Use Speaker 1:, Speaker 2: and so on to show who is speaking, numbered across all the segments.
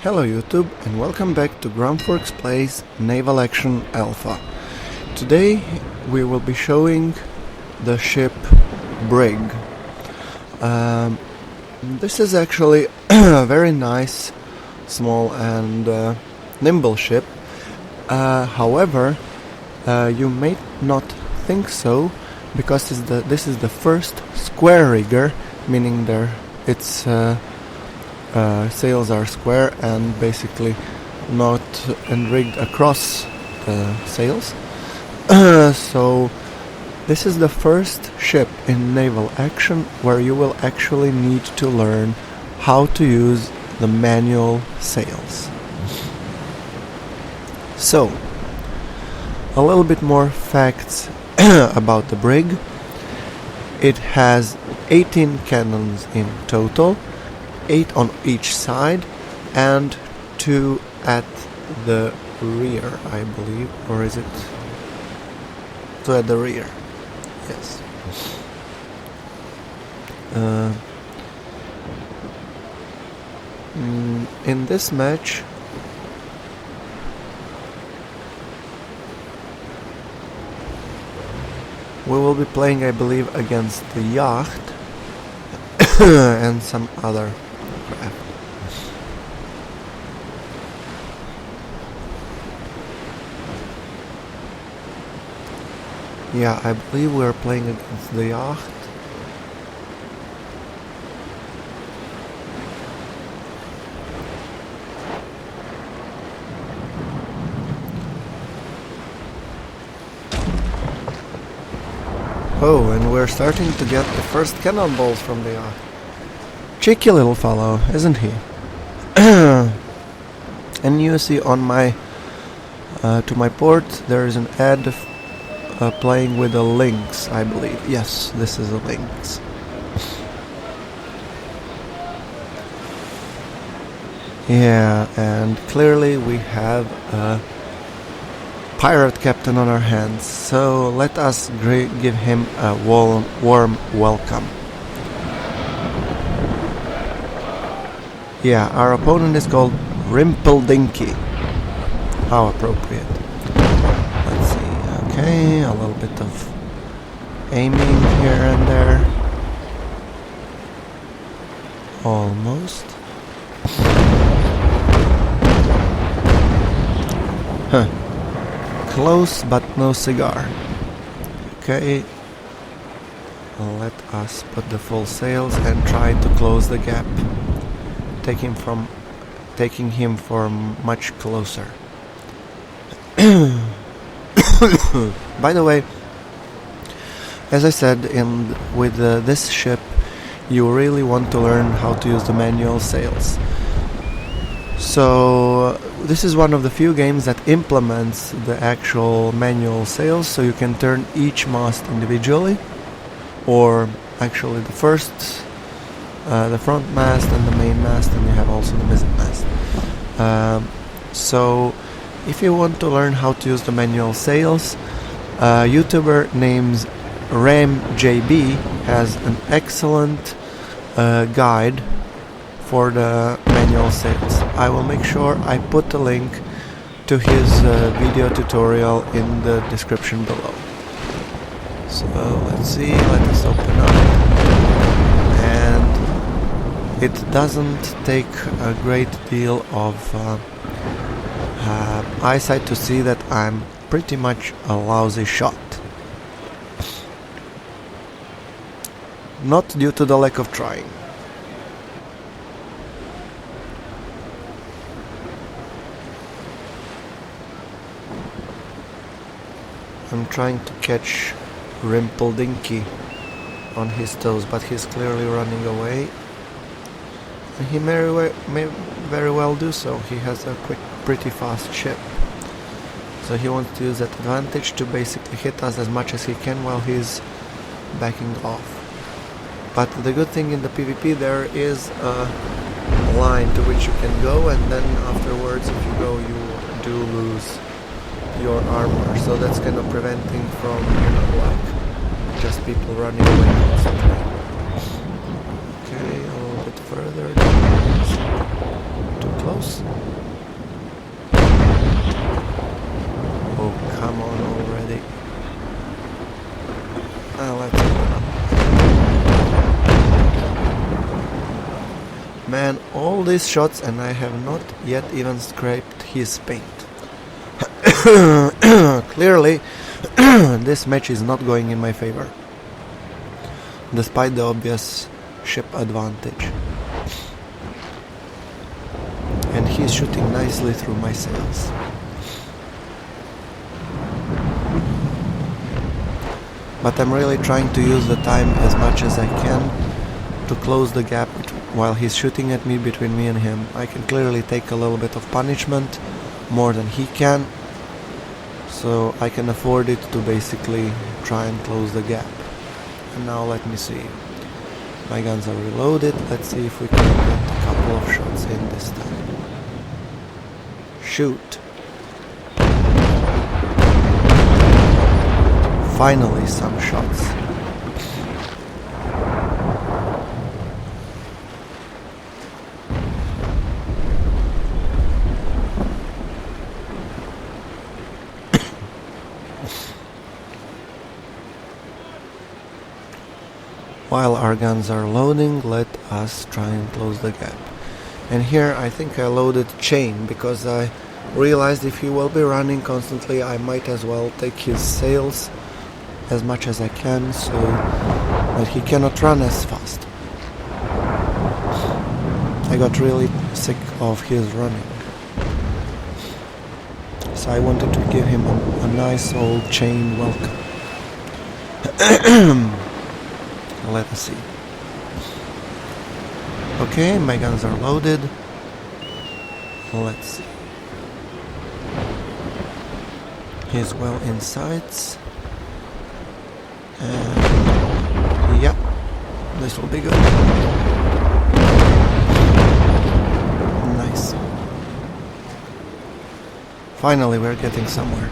Speaker 1: Hello YouTube and welcome back to GrunfWorks Plays Naval Action Alpha. Today we will be showing the ship Brig. This is actually a very nice, small and nimble ship. However, you may not think so because this is the first square rigger, meaning its sails are square and basically not rigged across the sails. So this is the first ship in naval action where you will actually need to learn how to use the manual sails. So, a little bit more facts about the Brig. It has 18 cannons in total, 8 on each side and 2 at the rear, I believe, or is it 2 at the rear? Yes. In this match we will be playing, I believe, against the yacht and some other craft. Yeah, I believe we're playing against the yacht. Oh, and we're starting to get the first cannonballs from the yacht. Cheeky little fellow, isn't he? And you see on my to my port there is an ad playing with a lynx, I believe. Yes, this is a lynx. Yeah, and clearly we have a pirate captain on our hands, so let us give him a warm welcome. Yeah, our opponent is called Rimpledinky. How appropriate. Let's see, okay, a little bit of aiming here and there. Almost. Huh. Close but no cigar. Okay, let us put the full sails and try to close the gap, taking him for much closer. By the way, as I said, with this ship you really want to learn how to use the manual sails. So this is one of the few games that implements the actual manual sails, so you can turn each mast individually, or actually the front mast and the main mast, and you have also the mizzen mast. So if you want to learn how to use the manual sails, a YouTuber named ramjb has an excellent guide for the manual sails. I will make sure I put a link to his video tutorial in the description below. So let's see, let us open up, and it doesn't take a great deal of eyesight to see that I'm pretty much a lousy shot. Not due to the lack of trying. I'm trying to catch Rimpledinky on his toes, but he's clearly running away. And he may very well do so. He has a pretty fast ship. So he wants to use that advantage to basically hit us as much as he can while he's backing off. But the good thing in the PvP, there is a line to which you can go, and then afterwards if you go you do lose your armor, so that's kind of preventing from, like, just people running away constantly. Okay, a little bit further. 2 close. Oh, come on already. Let's open up. Man, all these shots and I have not yet even scraped his paint. Clearly, this match is not going in my favor, despite the obvious ship advantage. And he's shooting nicely through my sails. But I'm really trying to use the time as much as I can to close the gap while he's shooting at me, between me and him. I can clearly take a little bit of punishment, more than he can, so I can afford it to basically try and close the gap. And now let me see. My guns are reloaded. Let's see if we can get a couple of shots in this time. Shoot. Finally some shots. While our guns are loading, let us try and close the gap. And here I think I loaded chain, because I realized if he will be running constantly, I might as well take his sails as much as I can, so that he cannot run as fast. I got really sick of his running, so I wanted to give him a nice old chain welcome. Let us see. Okay, my guns are loaded. Let's see. He's well in sights. And yeah, this will be good. Nice. Finally, we're getting somewhere.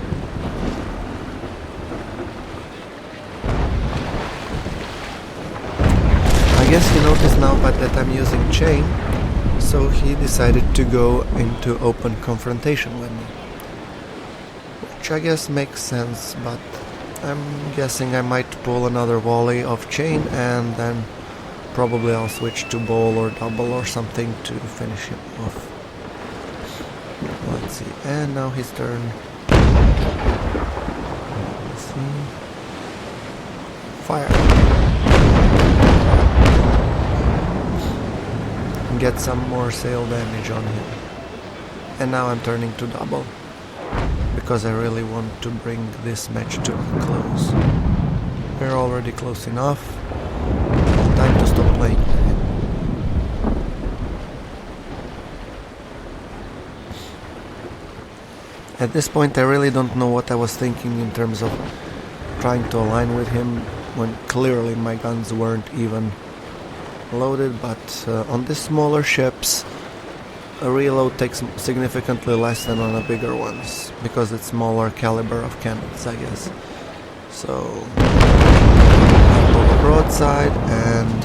Speaker 1: I guess he noticed now but that I'm using chain, so he decided to go into open confrontation with me. Which I guess makes sense, but I'm guessing I might pull another volley of chain and then probably I'll switch to ball or double or something to finish him off. Let's see, and now his turn. Let's see. Fire. Get some more sail damage on him. And now I'm turning to double, because I really want to bring this match to a close. We're already close enough. Time to stop playing with him. At this point I really don't know what I was thinking in terms of trying to align with him when clearly my guns weren't even loaded, but on these smaller ships a reload takes significantly less than on the bigger ones, because it's smaller caliber of cannons, I guess. So I pull a broadside, and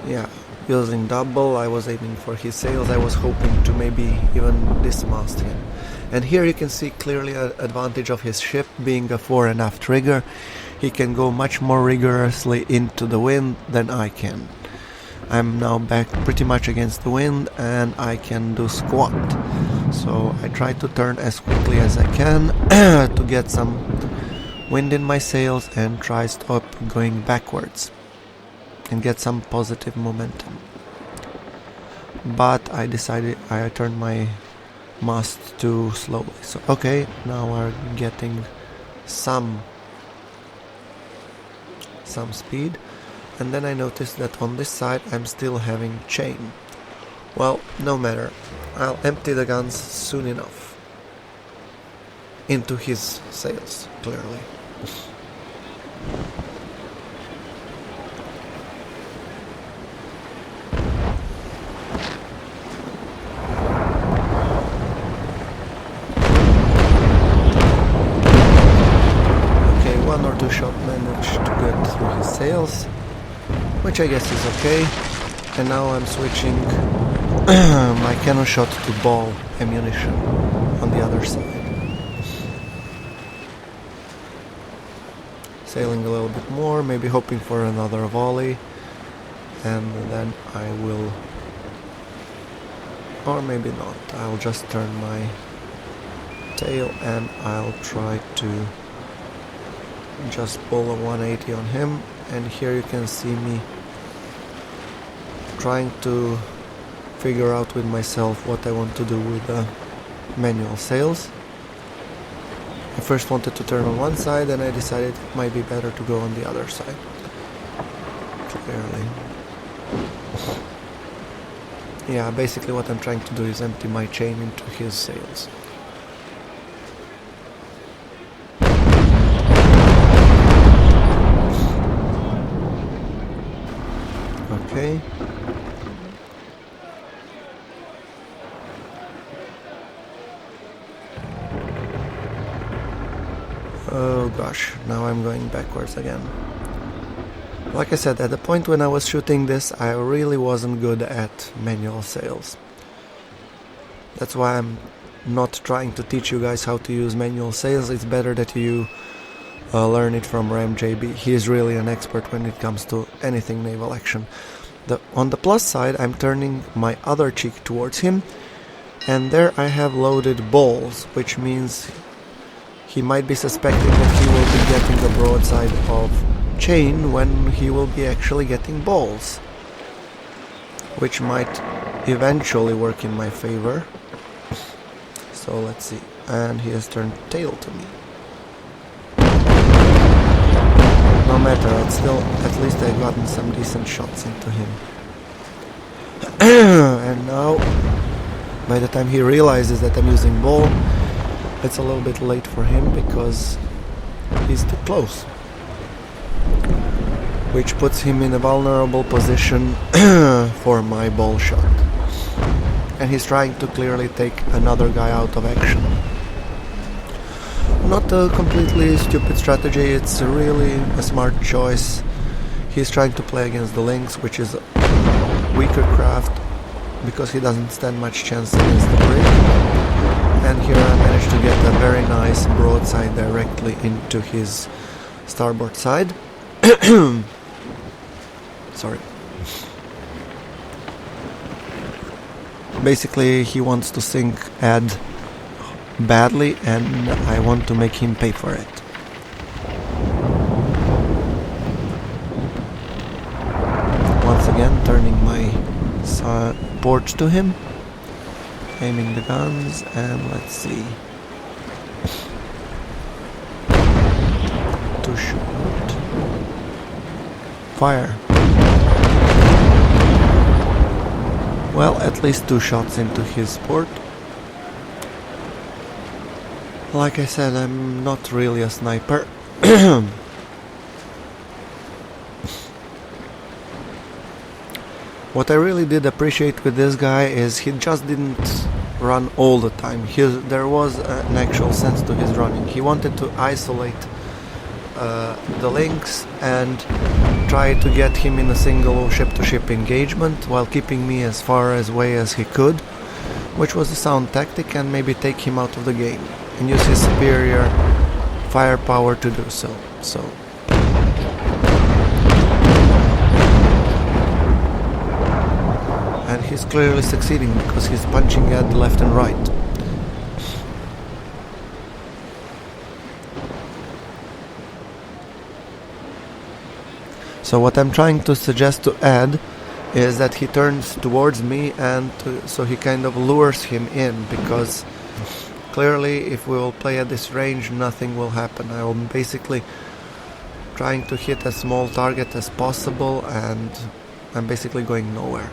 Speaker 1: yeah, using double I was aiming for his sails. I was hoping to maybe even dismast him. And here you can see clearly an advantage of his ship being a fore and aft rigger. He can go much more rigorously into the wind than I can. I'm now back pretty much against the wind and I can do squat. So I try to turn as quickly as I can to get some wind in my sails and try stop going backwards and get some positive momentum. But I decided I turned my mast too slowly. So okay, now we're getting some speed, and then I noticed that on this side I'm still having chain. Well, no matter, I'll empty the guns soon enough into his sails, clearly. One or two shot managed to get through his sails, which I guess is okay. And now I'm switching my cannon shot to ball ammunition on the other side. Sailing a little bit more, maybe hoping for another volley, and then I will, or maybe not, I'll just turn my tail and I'll try to just pull a 180 on him. And here you can see me trying to figure out with myself what I want to do with the manual sails. I first wanted to turn on one side, and I decided it might be better to go on the other side. Clearly. Yeah, basically what I'm trying to do is empty my chain into his sails. Okay. Oh gosh, now I'm going backwards again. Like I said, at the point when I was shooting this, I really wasn't good at manual sails. That's why I'm not trying to teach you guys how to use manual sails. It's better that you learn it from ramjb. He is really an expert when it comes to anything naval action. On the plus side, I'm turning my other cheek towards him, and there I have loaded balls, which means he might be suspecting that he will be getting a broadside of chain when he will be actually getting balls, which might eventually work in my favor. So let's see. And he has turned tail to me. No matter, it's still, at least I've gotten some decent shots into him. And now, by the time he realizes that I'm using ball, it's a little bit late for him because he's too close, which puts him in a vulnerable position for my ball shot. And he's trying to clearly take another guy out of action. Not a completely stupid strategy, it's really a smart choice. He's trying to play against the Lynx, which is a weaker craft, because he doesn't stand much chance against the Brig. And here I managed to get a very nice broadside directly into his starboard side. Sorry. Basically, he wants to sink Ed badly, and I want to make him pay for it. Once again, turning my port to him, aiming the guns, and let's see. To shoot. Fire. Well, at least 2 shots into his port. Like I said, I'm not really a sniper. What I really did appreciate with this guy is he just didn't run all the time. There was an actual sense to his running. He wanted to isolate the Lynx and try to get him in a single ship-to-ship engagement while keeping me as far away as he could, which was a sound tactic, and maybe take him out of the game and use his superior firepower to do so. And he's clearly succeeding because he's punching at left and right. So what I'm trying to suggest to Ed is that he turns towards me, and so he kind of lures him in, because clearly if we will play at this range, nothing will happen. I will basically trying to hit as small target as possible, and I'm basically going nowhere.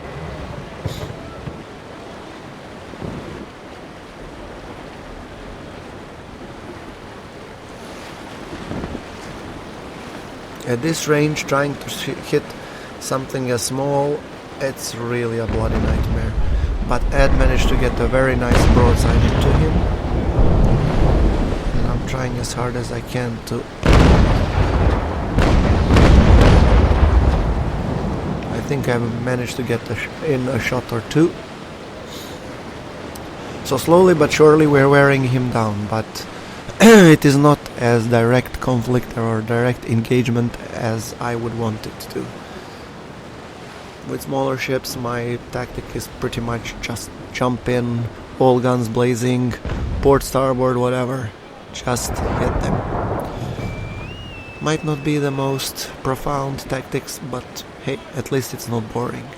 Speaker 1: At this range, trying to hit something as small, it's really a bloody nightmare. But Ed managed to get a very nice broadside into him. And I'm trying as hard as I can to... I think I managed to get in a shot or two. So slowly but surely we're wearing him down, but it is not as direct conflict or direct engagement as I would want it to. With smaller ships, my tactic is pretty much just jump in, all guns blazing, port, starboard, whatever, just hit them. Might not be the most profound tactics, but hey, at least it's not boring.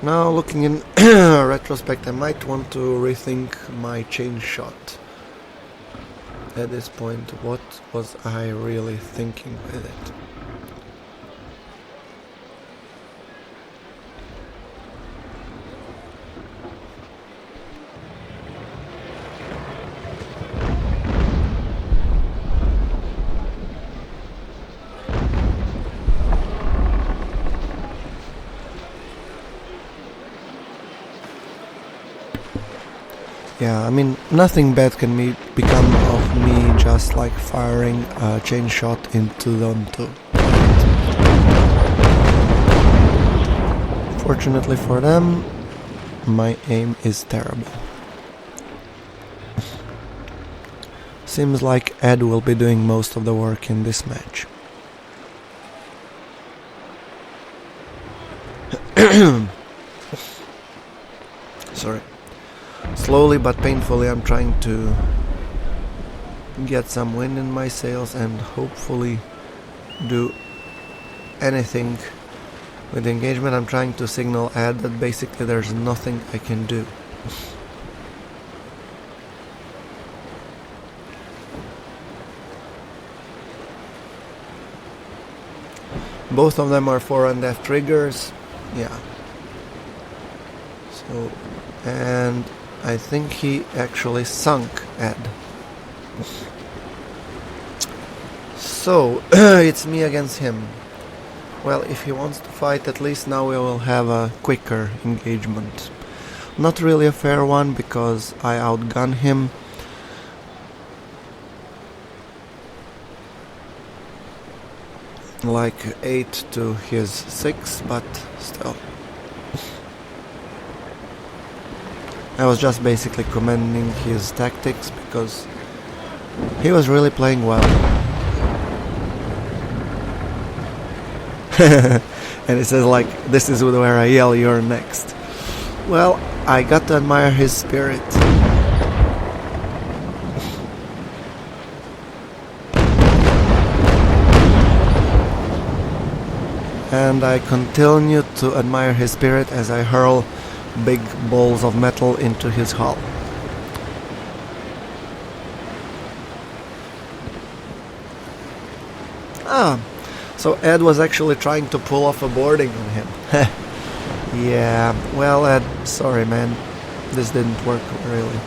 Speaker 1: Now, looking in retrospect, I might want to rethink my chain shot. At this point, what was I really thinking with it? Yeah, I mean, nothing bad can become of me just like firing a chain shot into them too. Fortunately for them, my aim is terrible. Seems like Ed will be doing most of the work in this match. Sorry. Slowly but painfully I'm trying to get some wind in my sails and hopefully do anything with the engagement. I'm trying to signal Ed that basically there's nothing I can do. Both of them are fore and aft triggers. Yeah. So, and I think he actually sunk Ed. So, it's me against him. Well, if he wants to fight, at least now we will have a quicker engagement. Not really a fair one, because I outgun him. Like 8 to his 6, but still. I was just basically commending his tactics because he was really playing well. And he says like, this is where I yell, you're next. Well, I got to admire his spirit. And I continue to admire his spirit as I hurl big balls of metal into his hull. So Ed was actually trying to pull off a boarding on him. Yeah, well Ed, sorry man, this didn't work really.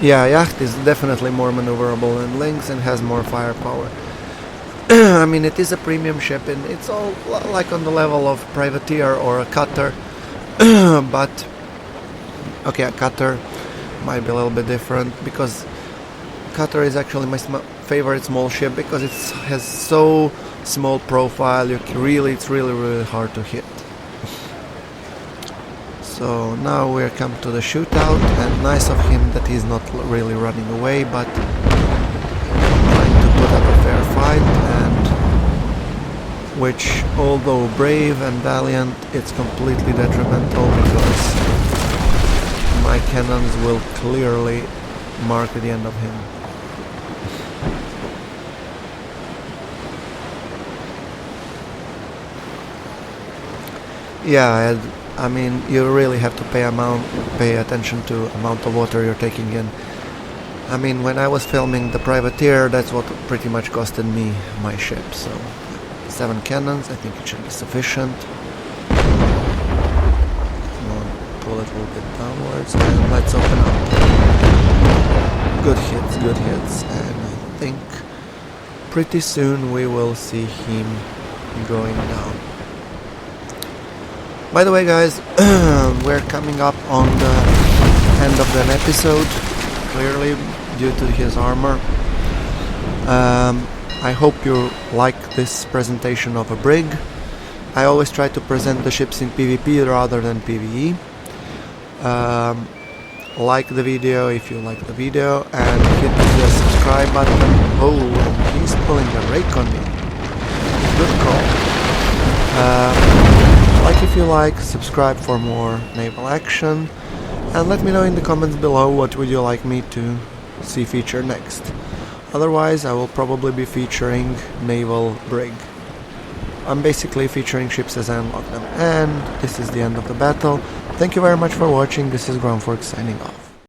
Speaker 1: Yeah, Yacht is definitely more maneuverable than Lynx and has more firepower. I mean, it is a premium ship and it's all like on the level of privateer or a cutter. But, okay, a cutter might be a little bit different because cutter is actually my favorite small ship because it has so small profile. It's really hard to hit. So now we're come to the shootout, and nice of him that he's not really running away, but trying to put up a fair fight, and which, although brave and valiant, it's completely detrimental because my cannons will clearly mark the end of him. Yeah, I mean, you really have to pay attention to amount of water you're taking in. I mean, when I was filming the privateer, that's what pretty much costed me my ship. So, 7 cannons, I think it should be sufficient. Come on, pull it a little bit downwards, and let's open up. Good hits, and I think pretty soon we will see him going down. By the way, guys, we're coming up on the end of an episode, clearly due to his armor. I hope you like this presentation of a brig. I always try to present the ships in PvP rather than PvE. Like the video if you like the video, and hit the subscribe button. Oh, and he's pulling a rake on me. Good call. Like if you like, subscribe for more naval action, and let me know in the comments below what would you like me to see featured next. Otherwise, I will probably be featuring naval brig. I'm basically featuring ships as I unlock them. And this is the end of the battle. Thank you very much for watching. This is GrunfWorks signing off.